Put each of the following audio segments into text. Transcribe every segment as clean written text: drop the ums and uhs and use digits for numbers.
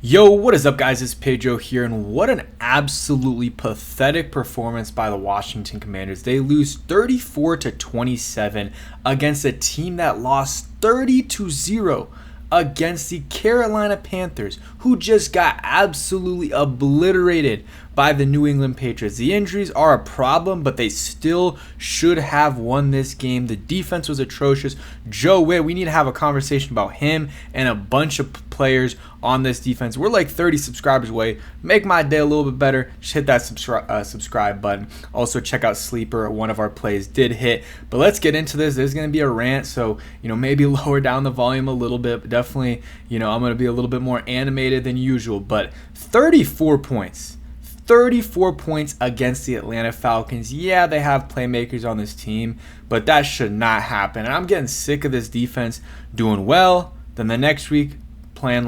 Yo, what is up, guys? It's Pedro here, and what an absolutely pathetic performance by the Washington Commanders. They lose 34-27 against a team that lost 30-0 against the Carolina Panthers, who just got absolutely obliterated by the New England Patriots. The injuries are a problem, but they still should have won this game. The defense was atrocious. Joe Whitt, we need to have a conversation about him and a bunch of players on this defense. We're like 30 subscribers away. Make my day a little bit better. Just hit that subscribe button. Also, check out Sleeper. One of our plays did hit. But let's get into this. There's going to be a rant, so maybe lower down the volume a little bit. But definitely, I'm going to be a little bit more animated than usual. But 34 points. 34 points against the Atlanta Falcons. Yeah, they have playmakers on this team, but that should not happen. And I'm getting sick of this defense doing well. Then the next week, playing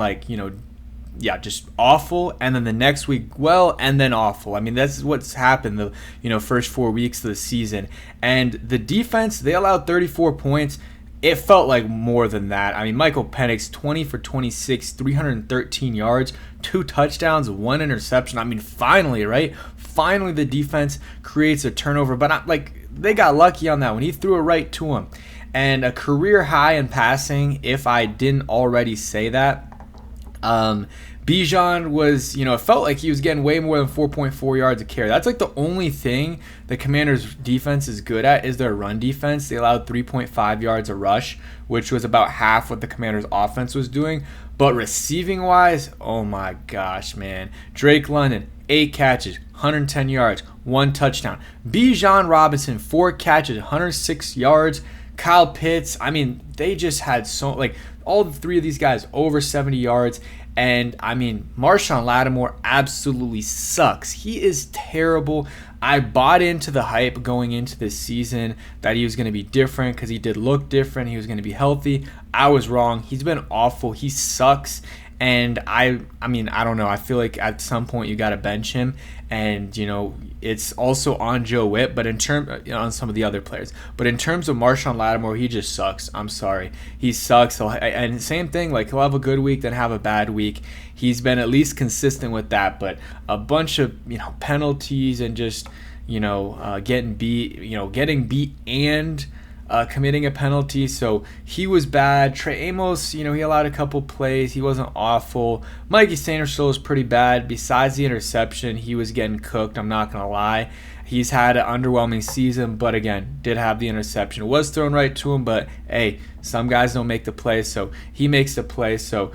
just awful, and then the next week well, and then awful. I mean, that's what's happened the first 4 weeks of the season. And the defense, they allowed 34 points. It felt like more than that. I mean, Michael Penix, 20 for 26, 313 yards, 2 touchdowns, 1 interception. I mean, finally, right? Finally, the defense creates a turnover, but they got lucky on that one. He threw it right to him. And a career high in passing, if I didn't already say that. Bijan was, it felt like he was getting way more than 4.4 yards a carry. That's like the only thing the Commanders' defense is good at is their run defense. They allowed 3.5 yards a rush, which was about half what the Commanders' offense was doing. But receiving-wise, oh my gosh, man. Drake London, 8 catches, 110 yards, 1 touchdown. Bijan Robinson, 4 catches, 106 yards. Kyle Pitts, I mean, they just had all the 3 of these guys over 70 yards. And, I mean, Marshawn Lattimore absolutely sucks. He is terrible. I bought into the hype going into this season that he was going to be different because he did look different. He was going to be healthy. I was wrong. He's been awful. He sucks. And I mean, I don't know. I feel like at some point you got to bench him. And, it's also on Joe Whitt, but on some of the other players. But in terms of Marshawn Lattimore, he just sucks. I'm sorry. He sucks. And same thing, he'll have a good week, then have a bad week. He's been at least consistent with that, but a bunch of, penalties and just, getting beat and committing a penalty. So he was bad. Trey Amos, he allowed a couple plays. He wasn't awful. Mikey Sanders still was pretty bad. Besides the interception, he was getting cooked. I'm not going to lie. He's had an underwhelming season, but again, did have the interception. It was thrown right to him, but hey, some guys don't make the play, so he makes the play. So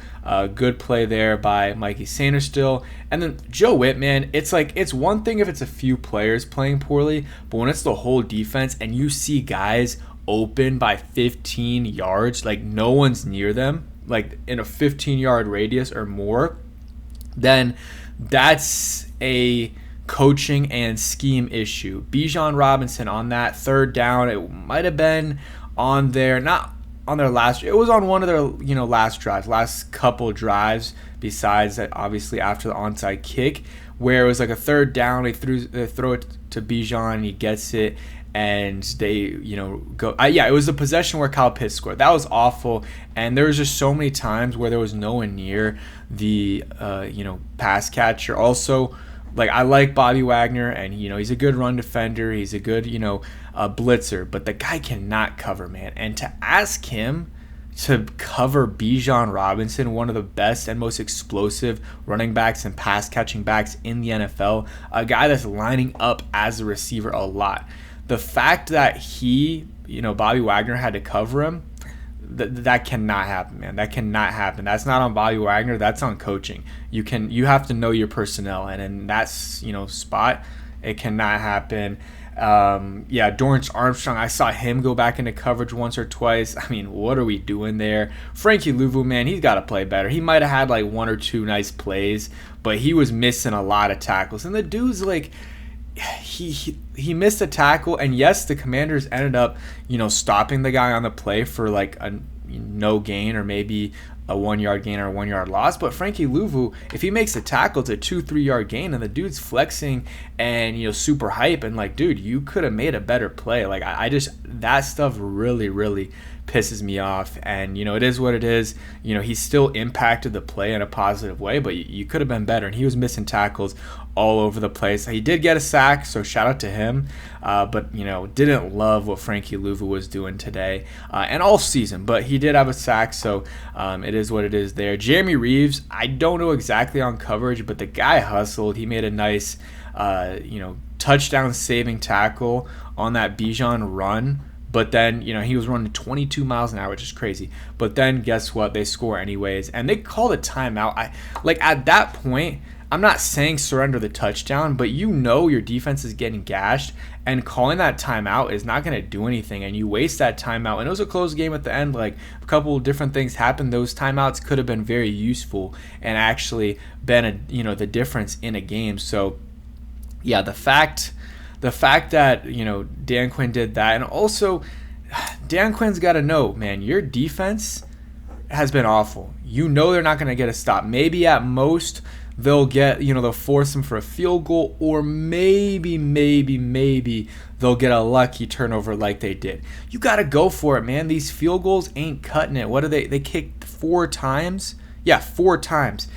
good play there by Mikey Sanders still. And then Joe Whitt, man, it's one thing if it's a few players playing poorly, but when it's the whole defense and you see guys open by 15 yards, no one's near them, in a 15-yard radius or more, then that's a coaching and scheme issue. Bijan Robinson on that third down, it might have been on their, not on their last, it was on one of their, last couple drives, besides that, obviously after the onside kick, where it was a third down, they throw it to Bijan and he gets it. And they, go. It was a possession where Kyle Pitts scored. That was awful. And there was just so many times where there was no one near the, pass catcher. Also, I like Bobby Wagner, and he's a good run defender. He's a good, blitzer. But the guy cannot cover, man. And to ask him to cover Bijan Robinson, one of the best and most explosive running backs and pass catching backs in the NFL, a guy that's lining up as a receiver a lot. The fact that Bobby Wagner had to cover him, that cannot happen, man. That cannot happen. That's not on Bobby Wagner. That's on coaching. You have to know your personnel, and in that spot, it cannot happen. Dorrance Armstrong, I saw him go back into coverage once or twice. I mean, what are we doing there? Frankie Louvu, man, he's got to play better. He might have had 1 or 2 nice plays, but he was missing a lot of tackles. And the dude's he missed a tackle, and yes, the Commanders ended up, stopping the guy on the play for a no gain or maybe a 1-yard gain or a 1-yard loss. But Frankie Louvu, if he makes a tackle, it's a 2-3 yard gain, and the dude's flexing and super hype, and dude, you could have made a better play. I just, that stuff really pisses me off. And, it is what it is. He still impacted the play in a positive way, but you could have been better. And he was missing tackles all over the place. He did get a sack, so shout out to him. But, didn't love what Frankie Louvu was doing today and all season. But he did have a sack, so it is what it is there. Jeremy Reeves, I don't know exactly on coverage, but the guy hustled. He made a nice, touchdown saving tackle on that Bijan run. But then, he was running 22 miles an hour, which is crazy. But then guess what? They score anyways. And they called a timeout. At that point, I'm not saying surrender the touchdown, but your defense is getting gashed, and calling that timeout is not going to do anything, and you waste that timeout. And it was a close game at the end. A couple of different things happened. Those timeouts could have been very useful and actually been the difference in a game. So yeah, the fact that Dan Quinn did that, and also Dan Quinn's got to know, man, your defense has been awful. They're not going to get a stop. Maybe at most they'll get, they'll force them for a field goal, or maybe they'll get a lucky turnover like they did. You got to go for it, man. These field goals ain't cutting it. What are they kicked 4 times? Yeah, 4 times.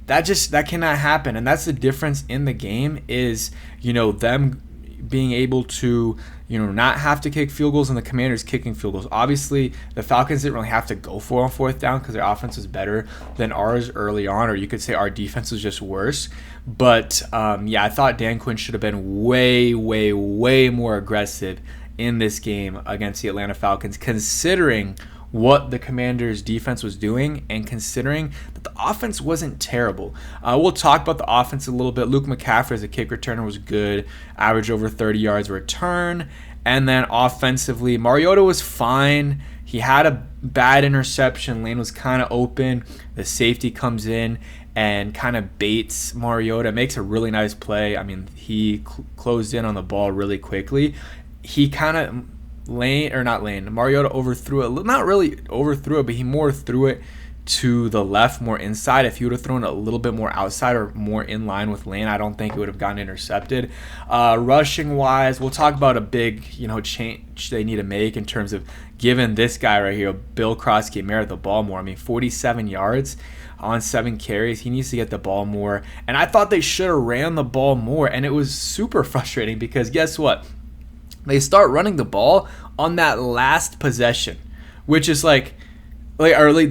That cannot happen. And that's the difference in the game is, them being able to, not have to kick field goals and the Commanders kicking field goals. Obviously, the Falcons didn't really have to go for on 4th down because their offense was better than ours early on, or you could say our defense was just worse. But, I thought Dan Quinn should have been way, way, way more aggressive in this game against the Atlanta Falcons, considering what the Commanders' defense was doing and considering that the offense wasn't terrible. We'll talk about the offense a little bit. Luke McCaffrey as a kick returner was good, averaged over 30 yards a return. And then offensively, Mariota was fine. He had a bad interception. Lane was kind of open. The safety comes in and kind of baits Mariota, makes a really nice play. I mean, he closed in on the ball really quickly. He kind of Mariota overthrew it. Not really overthrew it, but he more threw it to the left, more inside. If he would have thrown it a little bit more outside or more in line with Lane, I don't think it would have gotten intercepted. Rushing wise, we'll talk about a big change they need to make in terms of giving this guy right here, Bill Krosky-Merritt, the ball more. I mean, 47 yards on 7 carries. He needs to get the ball more. And I thought they should have ran the ball more. And it was super frustrating because guess what? They start running the ball on that last possession, which is they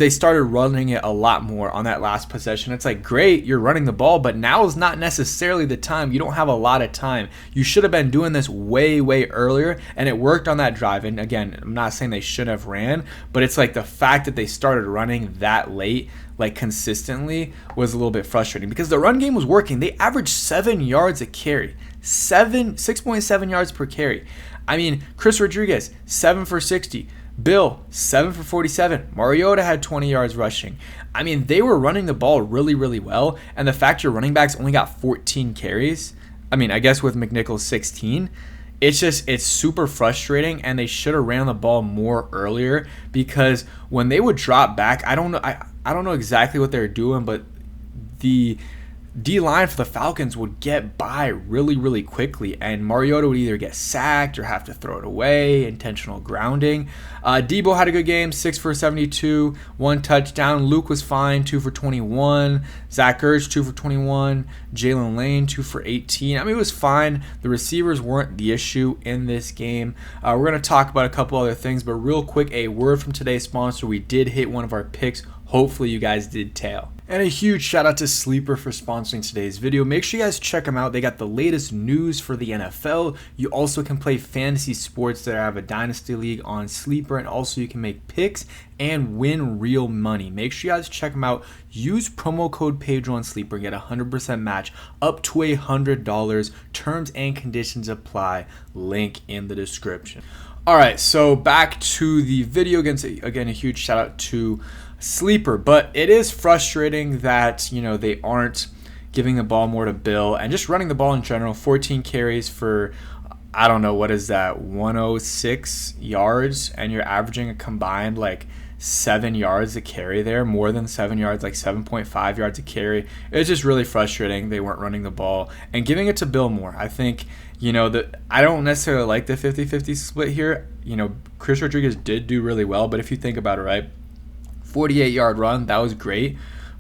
started running it a lot more on that last possession. It's great, you're running the ball, but now is not necessarily the time. You don't have a lot of time. You should have been doing this way, way earlier, and it worked on that drive. And again, I'm not saying they shouldn't have ran, but it's the fact that they started running that late, consistently, was a little bit frustrating because the run game was working. They averaged 7 yards a carry. 6.7 yards per carry. I mean, Chris Rodriguez, 7 for 60. Bill, 7 for 47. Mariota had 20 yards rushing. I mean, they were running the ball really, really well. And the fact your running backs only got 14 carries, I mean, I guess with McNichols 16, it's super frustrating, and they should have ran the ball more earlier because when they would drop back, I don't know exactly what they were doing, but the D-line for the Falcons would get by really, really quickly, and Mariota would either get sacked or have to throw it away, intentional grounding. Debo had a good game, 6 for 72, 1 touchdown. Luke was fine, 2 for 21. Zach Ertz, 2 for 21. Jalen Lane, 2 for 18. I mean, it was fine. The receivers weren't the issue in this game. We're going to talk about a couple other things, but real quick, a word from today's sponsor. We did hit one of our picks. Hopefully you guys did tail. And a huge shout out to Sleeper for sponsoring today's video. Make sure you guys check them out. They got the latest news for the NFL. You also can play fantasy sports that have a dynasty league on Sleeper, and also you can make picks and win real money. Make sure you guys check them out. Use promo code Pedro on Sleeper and get a 100% match up to $100. Terms and conditions apply. Link in the description. All right, so back to the video. Again, a huge shout out to Sleeper, but it is frustrating that they aren't giving the ball more to Bill and just running the ball in general. 14 carries for, I don't know, what is that, 106 yards, and you're averaging a combined 7 yards to carry there, more than 7 yards, like 7.5 yards to carry. It was just really frustrating. They weren't running the ball and giving it to Bill more. I think, I don't necessarily like the 50-50 split here. Chris Rodriguez did do really well, but if you think about it, right, 48-yard run, that was great.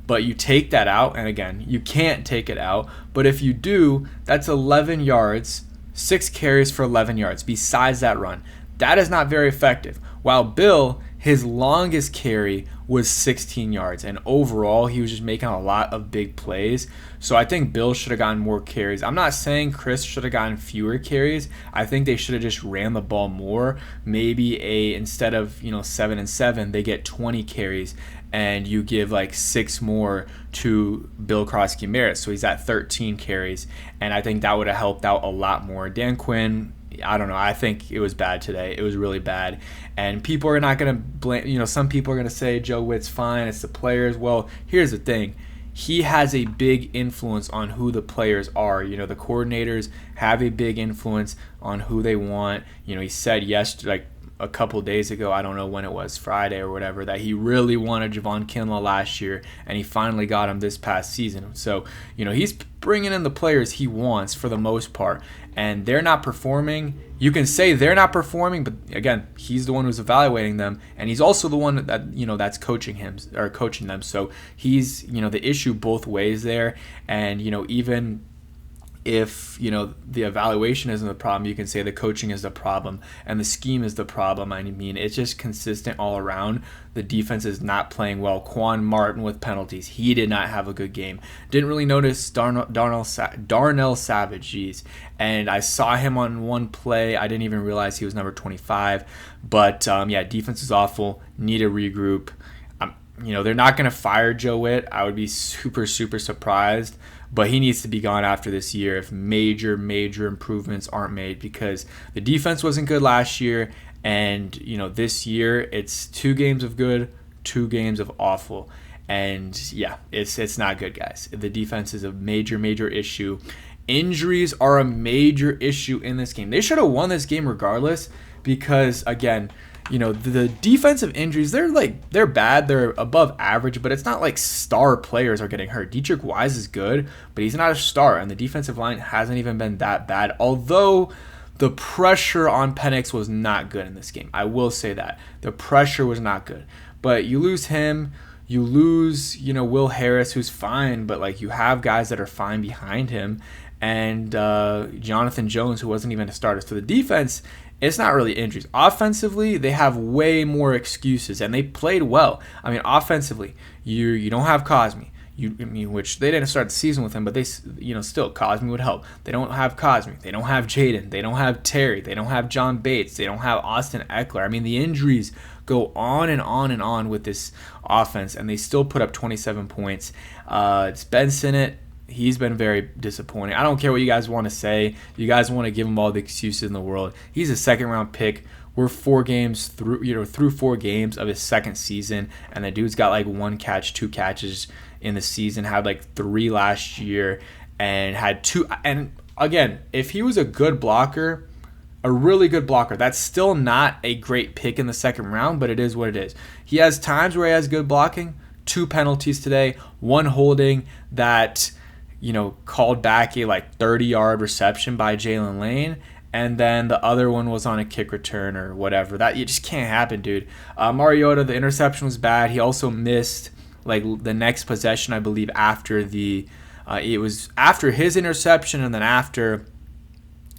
But you take that out, and again, you can't take it out. But if you do, that's 11 yards, 6 carries for 11 yards besides that run. That is not very effective. While Bill, his longest carry was 16 yards. And overall, he was just making a lot of big plays. So I think Bill should have gotten more carries. I'm not saying Chris should have gotten fewer carries. I think they should have just ran the ball more. Maybe instead of 7-7, they get 20 carries. And you give like 6 more to Bill Krosky-Merritt. So he's at 13 carries. And I think that would have helped out a lot more. Dan Quinn, I don't know. I think it was bad today. It was really bad. And people are not going to blame, some people are going to say Joe Whitt's fine. It's the players. Well, here's the thing. He has a big influence on who the players are. The coordinators have a big influence on who they want. He said yesterday, like a couple days ago, I don't know when it was, Friday or whatever, that he really wanted Javon Kinlaw last year, and he finally got him this past season. So, he's bringing in the players he wants for the most part, and they're not performing. You can say they're not performing, but again, he's the one who's evaluating them, and he's also the one that that's coaching them. So he's the issue both ways there, and even if the evaluation isn't the problem, you can say the coaching is the problem and the scheme is the problem. I mean, it's just consistent all around. The defense is not playing well. Quan Martin with penalties, he did not have a good game. Didn't really notice Darnell Savage, and I saw him on one play. I didn't even realize he was number 25. But defense is awful. Need to regroup. They're not going to fire Joe Whitt. I would be super, super surprised. But he needs to be gone after this year if major, major improvements aren't made, because the defense wasn't good last year. And, this year it's 2 games of good, 2 games of awful. And, it's not good, guys. The defense is a major, major issue. Injuries are a major issue in this game. They should have won this game regardless because, again, the defensive injuries, they're bad. They're above average, but it's not like star players are getting hurt. Dietrich Wise is good, but he's not a star, and the defensive line hasn't even been that bad, although the pressure on Penix was not good in this game. I will say that. The pressure was not good. But you lose him, you lose, Will Harris, who's fine, but you have guys that are fine behind him, and Jonathan Jones, who wasn't even a starter. So the defense, it's not really injuries. Offensively, they have way more excuses, and they played well. I mean, offensively, you don't have Cosme, which they didn't start the season with him, but they, still Cosme would help. They don't have Cosme. They don't have Jaden. They don't have Terry. They don't have John Bates. They don't have Austin Eckler. I mean, the injuries go on and on and on with this offense, and they still put up 27 points. It's Ben Sinnott. He's been very disappointing. I don't care what you guys want to say. You guys want to give him all the excuses in the world. He's a second-round pick. We're 4 games through 4 games of his second season, and the dude's got 1 catch, 2 catches in the season. Had 3 last year, and had 2. And again, if he was a good blocker, a really good blocker, that's still not a great pick in the second round, but it is what it is. He has times where he has good blocking. 2 penalties today, 1 holding that called back a 30-yard reception by Jalen Lane, and then the other one was on a kick return or whatever. That, it just can't happen, dude. Mariota, the interception was bad. He also missed the next possession, I believe, after it was after his interception, and then after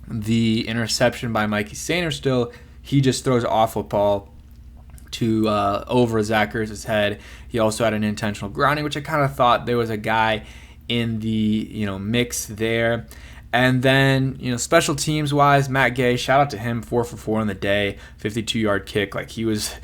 the interception by Mikey Sainristil, he just throws an awful ball to over Zach Ertz's head. He also had an intentional grounding, which I kind of thought there was a guy in the mix there. And then special teams wise, Matt Gay, shout out to him, 4 for 4 on the day, 52-yard kick. He was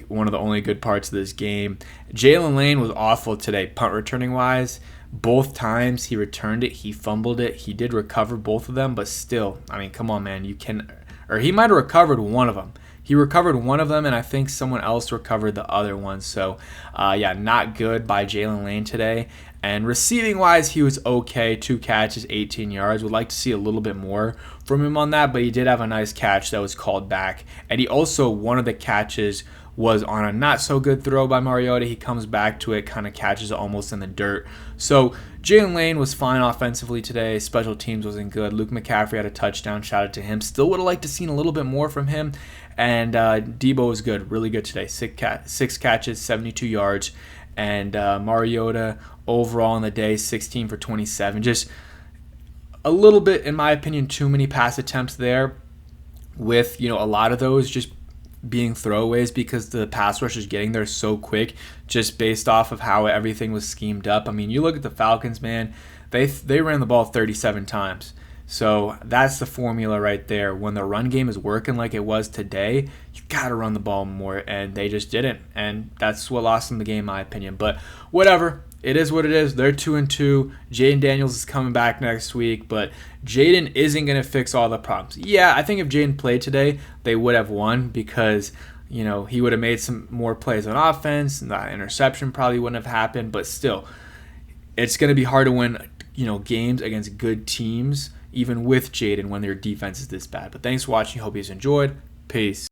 one of the only good parts of this game. Jalen Lane was awful today, punt returning wise. Both times he returned it, he fumbled it. He did recover both of them, but still, I mean, come on, man, he might have recovered one of them. He recovered one of them, and I think someone else recovered the other one. So, not good by Jalen Lane today. And receiving-wise, he was okay. 2 catches, 18 yards. Would like to see a little bit more from him on that, but he did have a nice catch that was called back. And he also, one of the catches was on a not so good throw by Mariota. He comes back to it, kind of catches it almost in the dirt. So Jalen Lane was fine offensively today. Special teams wasn't good. Luke McCaffrey had a touchdown. Shout out to him. Still would have liked to seen a little bit more from him. And Debo was good, really good today. 6 catches, 72 yards. And Mariota overall in the day, 16 for 27. Just a little bit, in my opinion, too many pass attempts there, with a lot of those just being throwaways because the pass rush is getting there so quick, just based off of how everything was schemed up. I mean, you look at the Falcons, man, they ran the ball 37 times. So that's the formula right there. When the run game is working like it was today, you got to run the ball more, and they just didn't. And that's what lost them the game, in my opinion. But whatever. It is what it is. They're 2-2. Jaden Daniels is coming back next week, but Jaden isn't going to fix all the problems. Yeah, I think if Jaden played today, they would have won because, he would have made some more plays on offense, and that interception probably wouldn't have happened. But still, it's going to be hard to win, games against good teams, even with Jaden, when their defense is this bad. But thanks for watching. Hope you guys enjoyed. Peace.